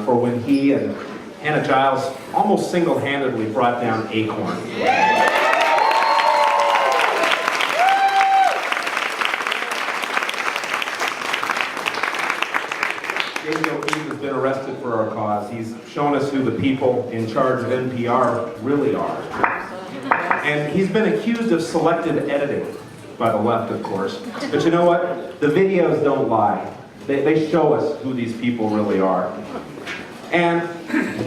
for when he and Hannah Giles almost single-handedly brought down Acorn. James O'Keefe has been arrested for our cause. He's shown us who the people in charge of NPR really are. And he's been accused of selective editing by the left, of course. But you know what? The videos don't lie. They show us who these people really are. And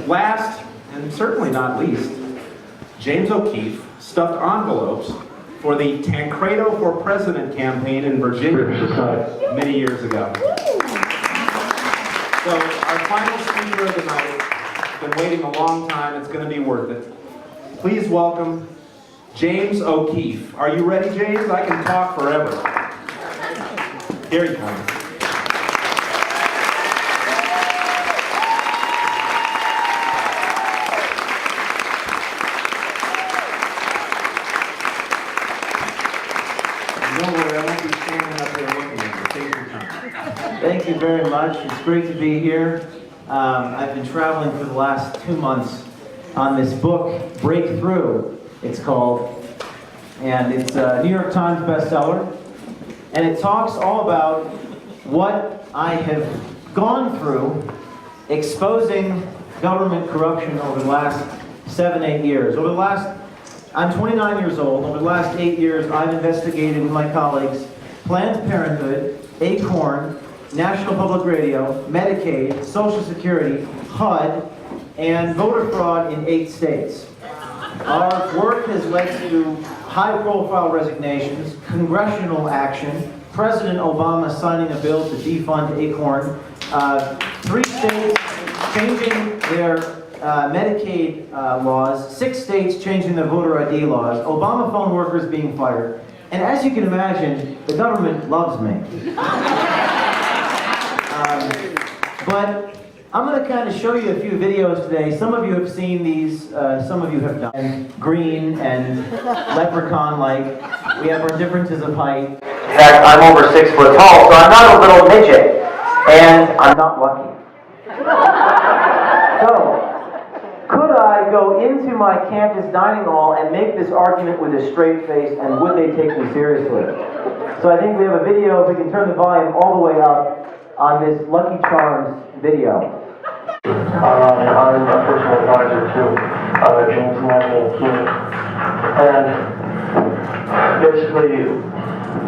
last, and certainly not least, James O'Keefe stuffed envelopes for the Tancredo for President campaign in Virginia many years ago. So our final speaker of the night has been waiting a long time. It's going to be worth it. Please welcome James O'Keefe. Are you ready, James? I can talk forever. Here he comes. Don't worry, I won't be standing up there looking at you. Take your time. Thank you very much. It's great to be here. I've been traveling for the last 2 months on this book, Breakthrough, it's called. And it's a New York Times bestseller. And it talks all about what I have gone through exposing government corruption over the last 7-8 years. I'm 29 years old. Over the last 8 years, I've investigated with my colleagues Planned Parenthood, Acorn, National Public Radio, Medicaid, Social Security, HUD, and voter fraud in 8 states. Our work has led to high-profile resignations, congressional action, President Obama signing a bill to defund Acorn, 3 states changing their Medicaid laws, 6 states changing their voter ID laws, Obama phone workers being fired. And as you can imagine, the government loves me. But I'm going to kind of show you a few videos today. Some of you have seen these, some of you have not. Green and leprechaun-like. We have our differences of height. In fact, I'm over 6 foot tall, so I'm not a little midget. And I'm not lucky. So, could I go into my campus dining hall and make this argument with a straight face, and would they take me seriously? So I think we have a video, if we can turn the volume all the way up, on this Lucky Charms video. I'm a personal advisor to James and Keene, and basically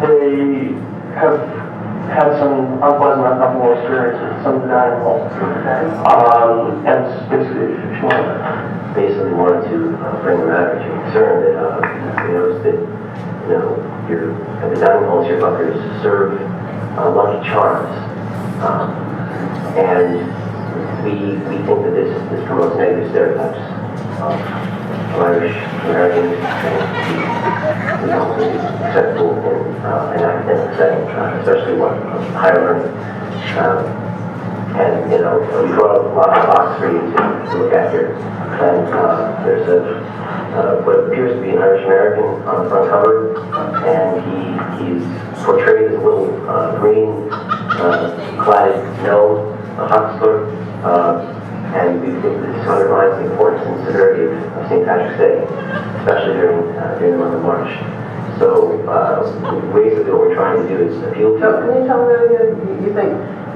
they have had some unpleasant, uncomfortable experiences at some of the dining halls. And basically wanted to bring the matter to your concern that you're at the dining halls, your bunkers serve Lucky Charms. And we think that this promotes negative stereotypes of Irish Americans, and we don't think it's acceptable in an academic setting, especially one of higher learning. And we brought up a lot of boxes for you to look at here. And there's what appears to be an Irish American on the front cover, and he's portrayed as a little green cladded gnome, a huckster, and we think that this underlines the importance and severity of St. Patrick's Day, especially during the month of March. So, ways that what we're trying to do is appeal to. So, can you tell me that again?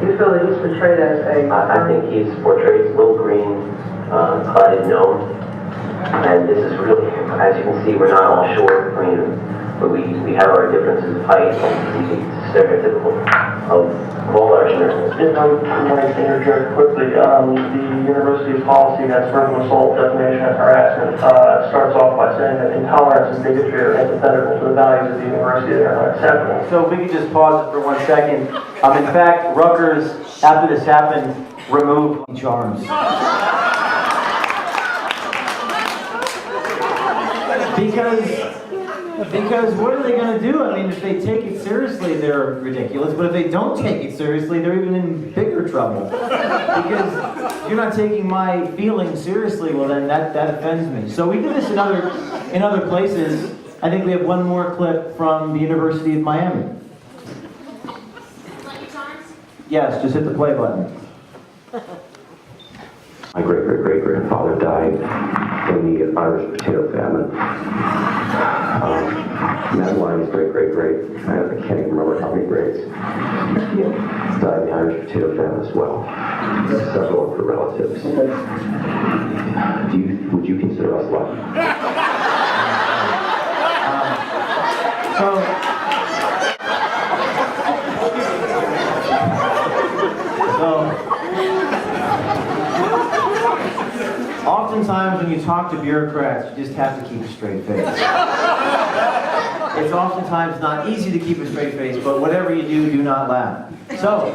You feel that he's portrayed as a? I think he's portrayed as a little green, cladded gnome, and this is really, as you can see, we're not all short, but we have our differences of height, and it's stereotypical of all Irish Americans. If I might interject quickly, the university's policy against verbal assault, defamation, and harassment starts off by saying that intolerance and bigotry are antithetical to the values of the university and are unacceptable. So if we could just pause it for 1 second. In fact, Rutgers, after this happened, removed Charms. Because what are they going to do? I mean, if they take it seriously, they're ridiculous. But if they don't take it seriously, they're even in bigger trouble. Because if you're not taking my feelings seriously, well then that offends me. So we do this in other places. I think we have one more clip from the University of Miami. Yes, just hit the play button. My great-great-great-grandfather died in the Irish potato famine. Madeline's great-great-great, I can't even remember how many greats, died in the Irish potato famine as well. Several of her relatives. Would you consider us lucky? Oftentimes when you talk to bureaucrats, you just have to keep a straight face. It's oftentimes not easy to keep a straight face, but whatever you do, do not laugh. So,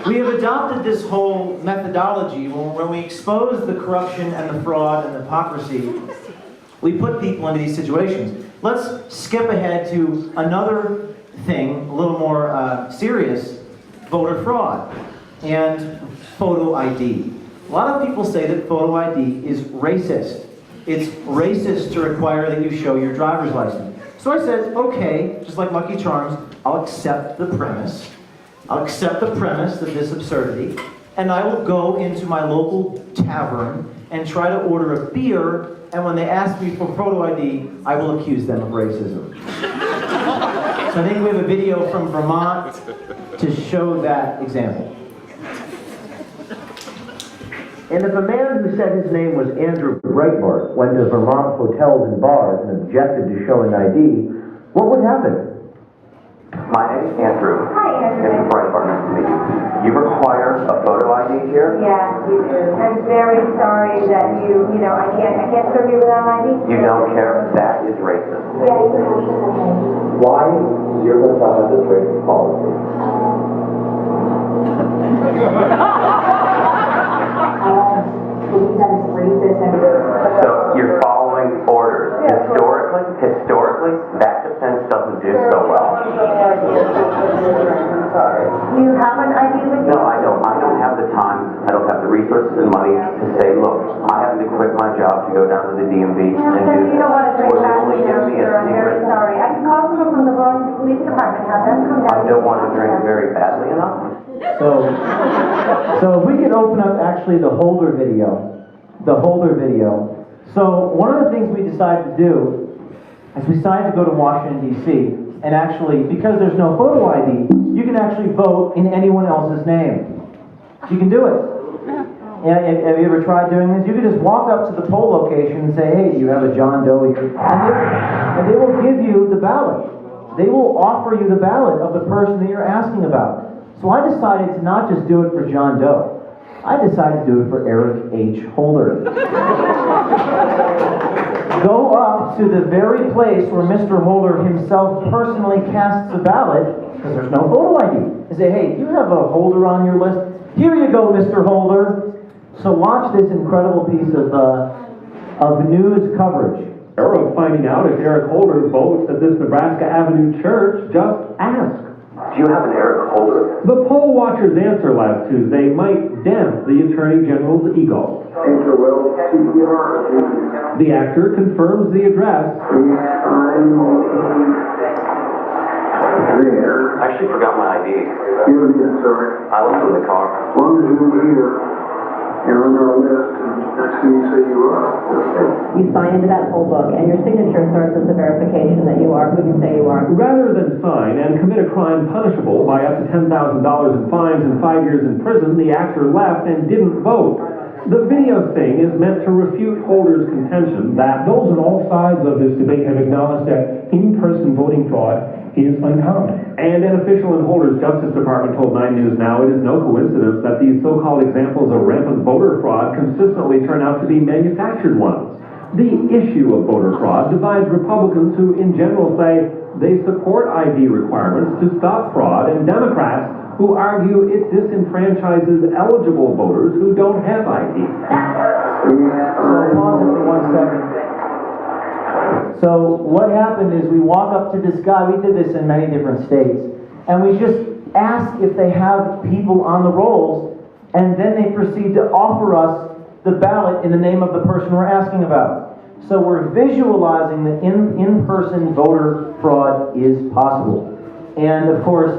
we have adopted this whole methodology when we expose the corruption and the fraud and the hypocrisy, we put people into these situations. Let's skip ahead to another thing, a little more serious, voter fraud and photo ID. A lot of people say that photo ID is racist. It's racist to require that you show your driver's license. So I said, okay, just like Lucky Charms, I'll accept the premise. I'll accept the premise of this absurdity, and I will go into my local tavern and try to order a beer, and when they ask me for photo ID, I will accuse them of racism. So I think we have a video from Vermont to show that example. And if a man who said his name was Andrew Breitbart went to Vermont hotels and bars and objected to showing ID, what would happen? My name is Andrew. Hi, Andrew. Andrew Breitbart, nice to meet you. You require a photo ID here? Yes, you do. I'm very sorry that I can't serve you without ID. You don't care? That is racist. Yeah, you can. Why does your hotel have this racist policy? So you're following orders. Historically, that defense doesn't do so well. You have an ID with you? No, I don't. I don't have the time. I don't have the resources and money to say, look, I have to quit my job to go down to the DMV and do this. You don't want to Or drink they that, only give me a I'm very secret. sorry. I can call someone from the Burlington Police Department, have them come down. I don't want to drink very badly enough. So if we could open up actually the Holder video. So one of the things we decided to do is we decided to go to Washington, D.C. and actually, because there's no photo ID, you can actually vote in anyone else's name. You can do it. Have you ever tried doing this? You can just walk up to the poll location and say, hey, you have a John Doe here. And they will give you the ballot. They will offer you the ballot of the person that you're asking about. So I decided to not just do it for John Doe. I decided to do it for Eric H. Holder. Go up to the very place where Mr. Holder himself personally casts a ballot, because there's no photo ID, and say, hey, you have a Holder on your list? Here you go, Mr. Holder. So watch this incredible piece of news coverage. Of finding out if Eric Holder votes at this Nebraska Avenue church, just ask. Do you have an Eric Holder? The poll watchers' answer last Tuesday might dent the Attorney General's ego. The actor confirms the address. I actually forgot my ID. I left it in the car. As long as you're here, you're under our list, and that's who you say you are. You sign into that poll book, and your signature serves as a verification that you are who you say you are. Rather than sign and commit a crime punishable by up to $10,000 in fines and 5 years in prison, the actor left and didn't vote. The video thing is meant to refute Holder's contention that those on all sides of this debate have acknowledged that in-person voting fraud is uncommon. And an official in Holder's Justice Department told 9 News Now it is no coincidence that these so-called examples of rampant voter fraud consistently turn out to be manufactured ones. The issue of voter fraud divides Republicans who in general say they support ID requirements to stop fraud, and Democrats who argue it disenfranchises eligible voters who don't have ID. So pause it for 1 second. So what happened is we walk up to this guy, we did this in many different states, and we just ask if they have people on the rolls, and then they proceed to offer us the ballot in the name of the person we're asking about. So we're visualizing that in-person voter fraud is possible. And of course,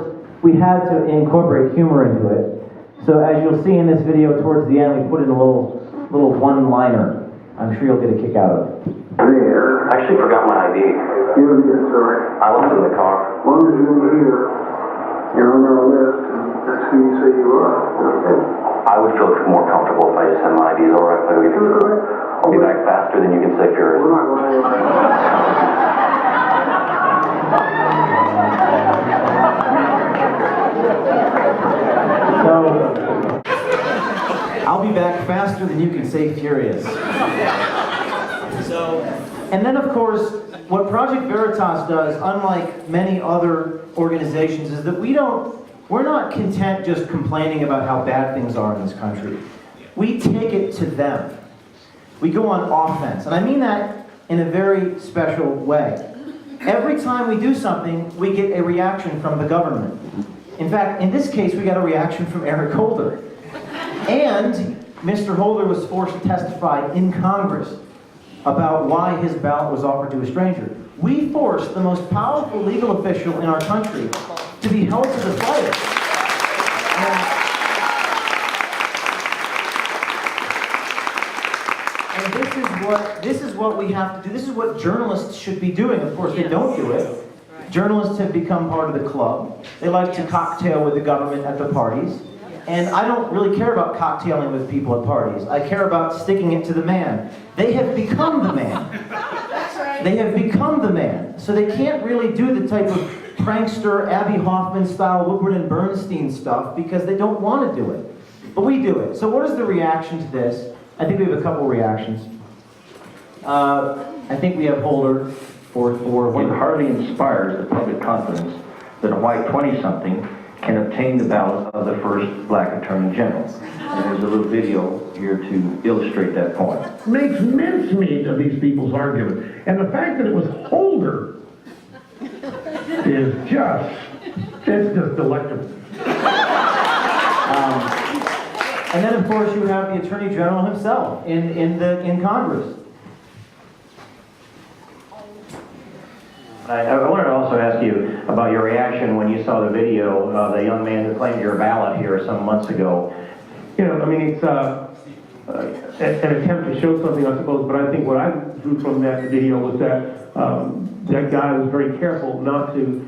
we had to incorporate humor into it. So as you'll see in this video towards the end, we put in a little little one-liner I'm sure you'll get a kick out of. There. I actually forgot my ID. You're here, sir. I left it in the car. As long as you're here, you're on our list, and that's who you say you are. I would feel more comfortable if I just had my IDs. All right, I'll be back faster than you can say furious. We're not going anywhere. So, I'll be back faster than you can say furious. So, and then of course, what Project Veritas does, unlike many other organizations, is that we're not content just complaining about how bad things are in this country. We take it to them. We go on offense, and I mean that in a very special way. Every time we do something, we get a reaction from the government. In fact, in this case, we got a reaction from Eric Holder. And Mr. Holder was forced to testify in Congress about why his ballot was offered to a stranger. We forced the most powerful legal official in our country to be held to the fire. And this is what we have to do. This is what journalists should be doing. Of course, they don't do it. Journalists have become part of the club. They like to cocktail with the government at the parties. And I don't really care about cocktailing with people at parties. I care about sticking it to the man. They have become the man. They have become the man. So they can't really do the type of prankster, Abby Hoffman style, Woodward and Bernstein stuff because they don't want to do it. But we do it. So what is the reaction to this? I think we have a couple reactions. I think we have Holder for It hardly inspires the public confidence that a white 20-something can obtain the ballot of the first black attorney general. And there's a little video here to illustrate that point. Makes mincemeat of these people's argument. And the fact that it was Holder is it's just delectable. And then, of course, you have the Attorney General himself in Congress. I wanted to also ask you about your reaction when you saw the video of the young man who claimed your ballot here some months ago. You know, I mean, it's an attempt to show something, I suppose, but I think what I drew from that video was that that guy was very careful not to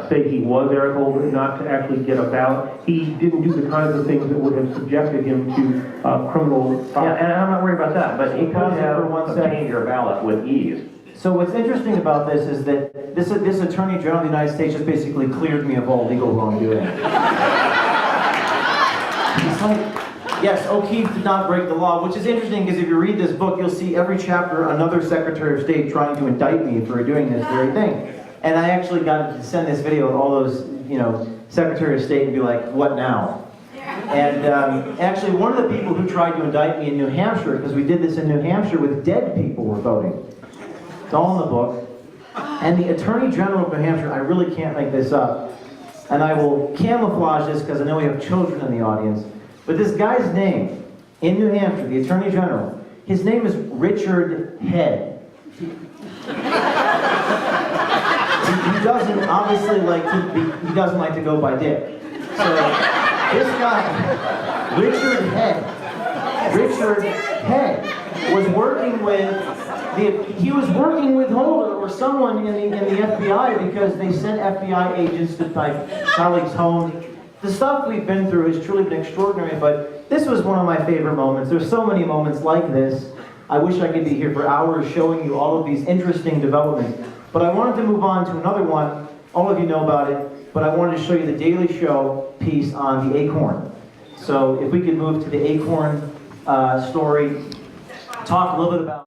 say he was Eric Holder, not to actually get a ballot. He didn't do the kinds of things that would have subjected him to criminal... Yeah, and I'm not worried about that, but he could have obtained your ballot with ease. So what's interesting about this is that this Attorney General of the United States just basically cleared me of all legal wrongdoing. He's like, yes, O'Keefe did not break the law, which is interesting because if you read this book, you'll see every chapter another Secretary of State trying to indict me for doing this very thing. And I actually got to send this video to all those, Secretary of State and be like, what now? And actually, one of the people who tried to indict me in New Hampshire, because we did this in New Hampshire with dead people were voting. It's all in the book. And the Attorney General of New Hampshire, I really can't make this up, and I will camouflage this because I know we have children in the audience, but this guy's name in New Hampshire, the Attorney General, his name is Richard Head. He doesn't obviously he doesn't like to go by Dick. So this guy, Richard Head, was working with Holder or someone in the FBI because they sent FBI agents to my colleagues' home. The stuff we've been through has truly been extraordinary, but this was one of my favorite moments. There's so many moments like this. I wish I could be here for hours showing you all of these interesting developments. But I wanted to move on to another one. All of you know about it, but I wanted to show you the Daily Show piece on the Acorn. So if we could move to the Acorn story, talk a little bit about